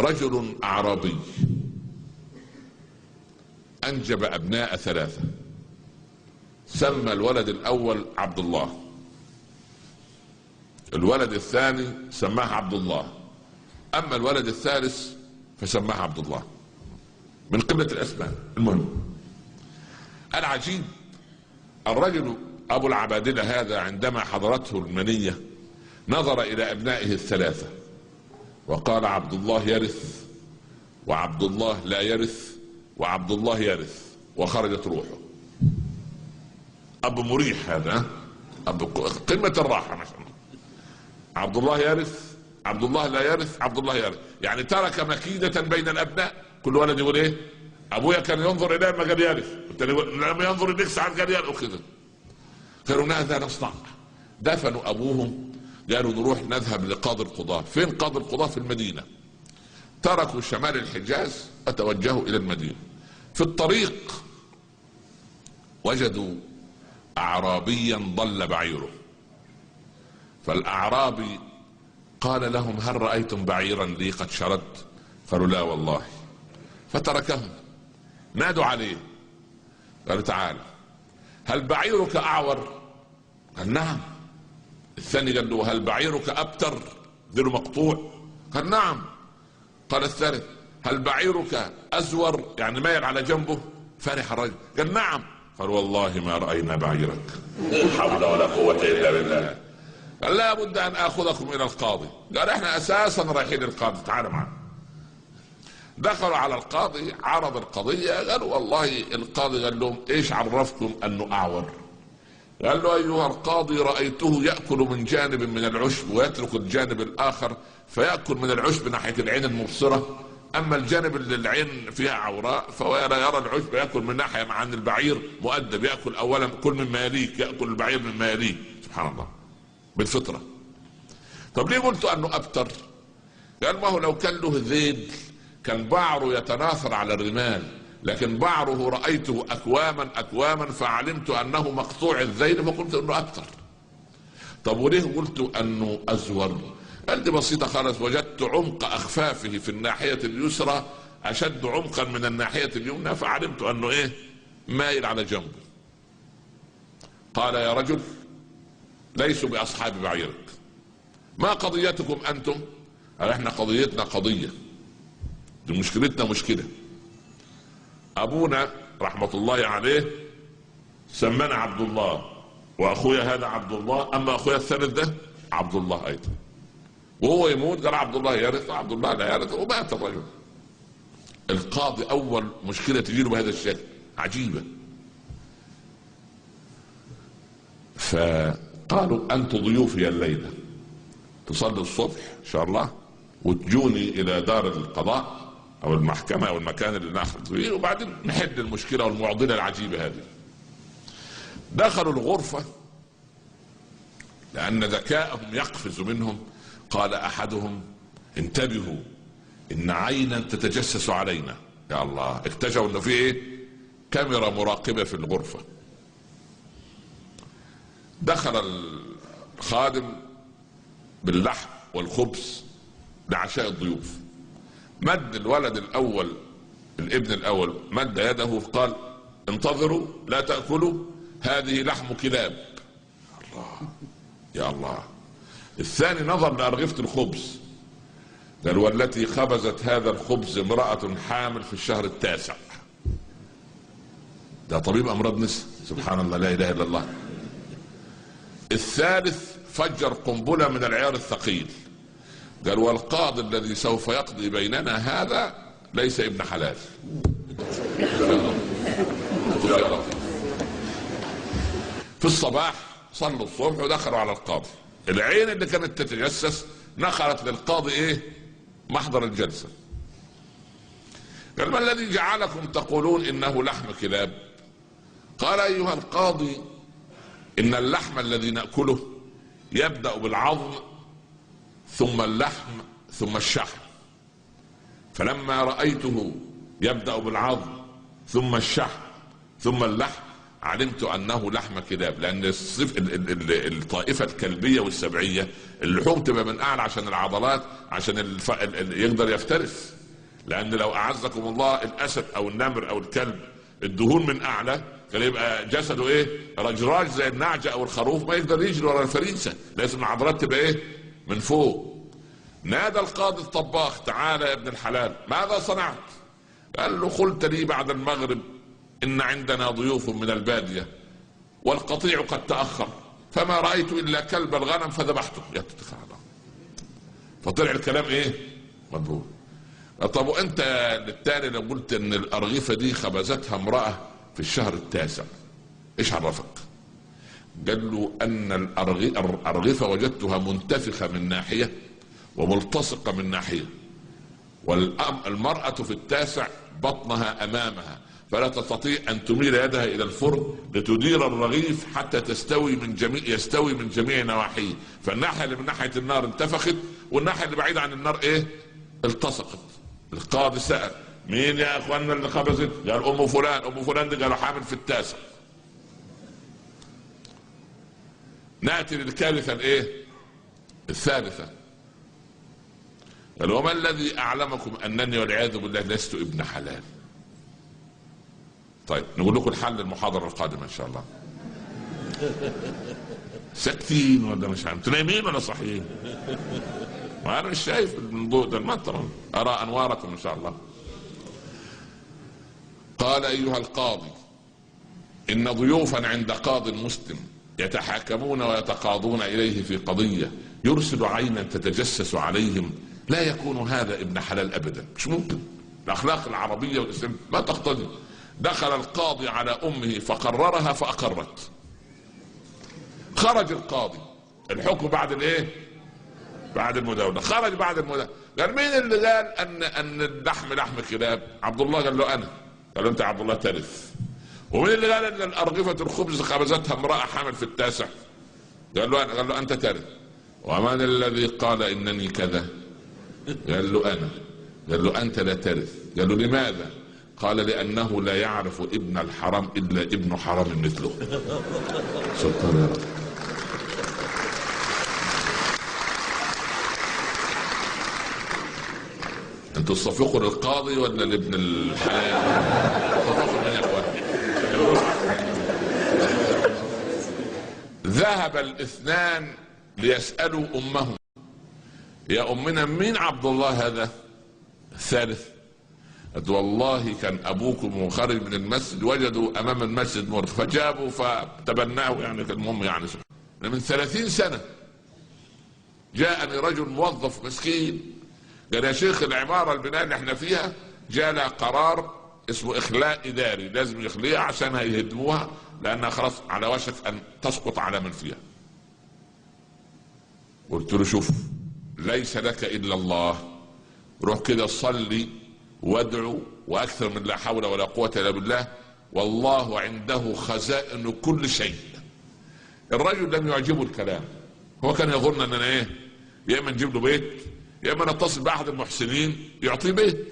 رجل أعرابي أنجب أبناء 3، سمى الولد الأول عبد الله، الولد الثاني سماه عبد الله، أما الولد الثالث فسماه عبد الله، من قلة الأسماء. المهم العجيب الرجل أبو العبادلة هذا عندما حضرته المنية نظر إلى أبنائه ال3 وقال: عبد الله يرث، وعبد الله لا يرث، وعبد الله يرث، وخرجت روحه. أب مريح هذا، أب قمة الراحة ما شاء الله. عبد الله يرث، عبد الله لا يرث، عبد الله يرث، يعني ترك مكيدة بين الأبناء. كل ولد يقول إيه؟ أبويا كان ينظر إليه ما قال يرث، لما ينظر إليك ساعات قال يرث وكذا. قالوا ماذا نصنع؟ دفنوا أبوهم، قالوا نروح نذهب لقاضي القضاة. فين قاضي القضاة؟ في المدينة. تركوا شمال الحجاز وتوجهوا إلى المدينة. في الطريق وجدوا أعرابيا ضل بعيره، فالأعرابي قال لهم: هل رأيتم بعيرا لي قد شرد؟ قالوا: لا والله. فتركهم. نادوا عليه قالوا: تعال، هل بعيرك أعور؟ قال: نعم. الثاني قال له: هل بعيرك أبتر ذيله مقطوع؟ قال: نعم. قال الثالث: هل بعيرك أزور يعني مايل على جنبه؟ فرح الرجل قال: نعم. قال: والله ما رأينا بعيرك. لا حول ولا قوة إلا بالله. قال: لا بد أن آخذكم إلى القاضي. قال: احنا أساسا رايحين القاضي، تعال معنا. دخلوا على القاضي، عرض القضية. قالوا: والله القاضي قال لهم: ايش عرفكم أنه أعور؟ قال له: أيها القاضي رأيته يأكل من جانب من العشب ويترك الجانب الآخر، فيأكل من العشب ناحية العين المبصرة، أما الجانب اللي العين فيها عوراء فهو لا يرى العشب، يأكل من ناحية. عن البعير مؤدب، يأكل أولا كل مما يليك، يأكل البعير مما يليك. سبحان الله، بالفطرة. طب ليه قلتوا أنه أبتر؟ قال: ما هو لو كان له ذيل كان بعره يتناثر على الرمال، لكن بعره رأيته أكواما فعلمت أنه مقطوع الذيل فقلت أنه أبتر. طب وليه قلت أنه أزور؟ قال: دي بسيطة خالص، وجدت عمق أخفافه في الناحية اليسرى أشد عمقا من الناحية اليمنى، فعلمت أنه إيه؟ مايل على جنبه. قال: يا رجل ليسوا بأصحاب بعيرك، ما قضيتكم أنتم؟ قال: احنا قضيتنا قضية، دي مشكلتنا مشكلة. أبونا رحمة الله عليه سمانا عبد الله، وأخويا هذا عبد الله، أما أخويا الثالث ده عبد الله أيضا، وهو يموت قال: عبد الله يرث وعبد الله لا يرث، ومات الرجل. القاضي أول مشكلة تجيله بهذا الشكل عجيبة، فقالوا: أنتم ضيوفي الليلة، تصلي الصبح إن شاء الله وتجوني إلى دار القضاء أو المحكمة أو المكان اللي ناخذ فيه، وبعدين نحل المشكلة والمعضلة العجيبة هذه. دخلوا الغرفة لأن ذكاءهم يقفز منهم. قال أحدهم: انتبهوا، إن عينا تتجسس علينا. يا الله، اكتشفوا إنه في إيه؟ كاميرا مراقبة في الغرفة. دخل الخادم باللحم والخبز لعشاء الضيوف. مد الولد الأول، الابن الأول، مد يده قال: انتظروا لا تأكلوا، هذه لحم كلاب. الله، يا الله. الثاني نظر لأرغفة الخبز قال: والتي خبزت هذا الخبز امرأة حامل في الشهر التاسع. ده طبيب أمراض نساء، سبحان الله، لا إله إلا الله. الثالث فجر قنبلة من العيار الثقيل، قال: والقاضي الذي سوف يقضي بيننا هذا ليس ابن حلال. في الصباح صلوا الصبح ودخلوا على القاضي. العين اللي كانت تتجسس نقلت للقاضي ايه؟ محضر الجلسة. قال: ما الذي جعلكم تقولون انه لحم كلاب؟ قال: ايها القاضي، ان اللحم الذي نأكله يبدأ بالعظم ثم اللحم ثم الشحم، فلما رأيته يبدأ بالعظم ثم الشحم ثم اللحم علمت انه لحم كلاب، لان الطائفه الكلبيه والسبعيه اللحوم تبقى من اعلى عشان العضلات، عشان يقدر يفترس. لان لو اعزكم الله الاسد او النمر او الكلب الدهون من اعلى كان يبقى جسده ايه؟ رجراج زي النعجه او الخروف، ما يقدر يجري ورا الفريسه، لازم العضلات تبقى ايه؟ من فوق. نادى القاضي الطباخ: تعالى يا ابن الحلال، ماذا صنعت؟ قال له: قلت لي بعد المغرب ان عندنا ضيوف من الباديه والقطيع قد تاخر، فما رايت الا كلب الغنم فذبحته. فطلع الكلام ايه؟ مبرور. طب وانت للتالي لو قلت ان الارغفه دي خبزتها امراه في الشهر التاسع، ايش عرفك؟ قال له: ان الارغفه وجدتها منتفخه من ناحيه وملتصقه من ناحيه، والمراه في التاسع بطنها امامها، فلا تستطيع ان تميل يدها الى الفرن لتدير الرغيف حتى يستوي من جميع نواحيه، فالناحيه اللي من ناحيه النار انتفخت والناحيه اللي بعيده عن النار ايه؟ التصقت. القاضي سأل: مين يا اخواننا اللي خبزت؟ قال: ام فلان. ام فلان دي قالوا حامل في التاسع. ناتي للكارثه الايه؟ الثالثه. قال: وما الذي اعلمكم انني والعياذ بالله لست ابن حلال؟ طيب نقول لكم الحل المحاضره القادمه ان شاء الله. ساكتين ولا مش عارف؟ انتوا نايمين ولا صاحيين؟ وانا مش شايف الضوء ده، المطر ارى انواركم ان شاء الله. قال: ايها القاضي، ان ضيوفا عند قاض مسلم يتحاكمون ويتقاضون اليه في قضيه، يرسل عينا تتجسس عليهم، لا يكون هذا ابن حلال ابدا، مش ممكن. الاخلاق العربيه والاسلام ما تقتضي. دخل القاضي على امه فقررها فاقرت. خرج القاضي، الحكم بعد الايه؟ بعد المداولة. خرج بعد المداولة، قال: مين اللي قال ان اللحم لحم كلاب؟ عبد الله. قال له: انا. قال له: انت عبد الله ترث. ومين اللي قال ان الارغفة الخبز خبزتها امرأة حامل في التاسع؟ قال له: انا. قال له: انت ترث. ومن الذي قال انني كذا؟ قال له: انا. قال له: انت لا ترث. قال له: لماذا؟ قال: لانه لا يعرف ابن الحرام الا ابن حرام مثله. سبحان الله. انتوا تصفقوا للقاضي ولا لابن الحلال؟ تصفقوا من يا اخوان. ذهب الاثنان ليسألوا امهم: يا امنا مين عبد الله هذا؟ الثالث. قالت: والله كان ابوكم خارج من المسجد وجدوا امام المسجد مرغ فجابوا فتبناه، يعني المهم يعني من 30 سنة جاءني رجل موظف مسكين قال: يا شيخ العمارة البناء اللي احنا فيها جاء لها قرار اسمه اخلاء اداري، لازم يخليها عشان هيهدموها لانها خلاص على وشك ان تسقط على من فيها. قلت له: شوف، ليس لك الا الله، روح كده صلي وادعو واكثر من لا حول ولا قوة الا بالله، والله عنده خزائن كل شيء. الرجل لم يعجبه الكلام، هو كان يظن اننا ايه؟ يا اما نجيب له بيت يا اما نتصل باحد المحسنين يعطيه بيت،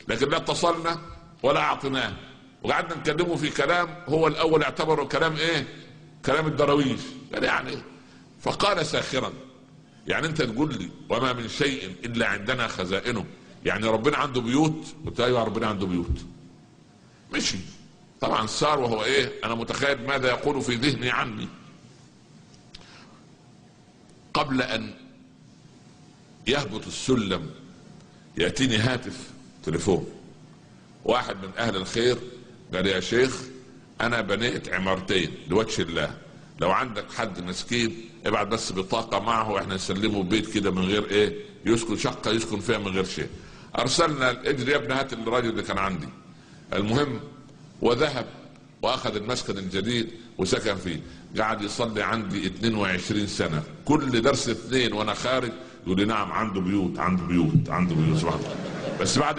لكن لا اتصلنا ولا اعطيناه، وقعدنا نكلمه في كلام هو الاول اعتبره كلام ايه؟ كلام الدراويش. قال: يعني ايه؟ فقال ساخرا: يعني انت تقول لي وما من شيء الا عندنا خزائنه، يعني ربنا عنده بيوت؟ قلت: ايوه ربنا عنده بيوت. مشي طبعا صار وهو ايه؟ انا متخيل ماذا يقول في ذهني عني. قبل ان يهبط السلم يأتيني هاتف تليفون، واحد من اهل الخير قال: يا شيخ انا بنيت عمارتين لوجه الله، لو عندك حد مسكين ابعت بس بطاقة معه واحنا نسلمه بيت كده من غير ايه؟ يسكن شقة يسكن فيها من غير شيء. ارسلنا اجري يا ابن هات الراجل اللي كان عندي. المهم وذهب واخذ المسكن الجديد وسكن فيه، قاعد يصلي عندي 22 سنة، كل درس 2 وانا خارج يقول لي: نعم عنده بيوت عنده بيوت عنده بيوت. بس بعد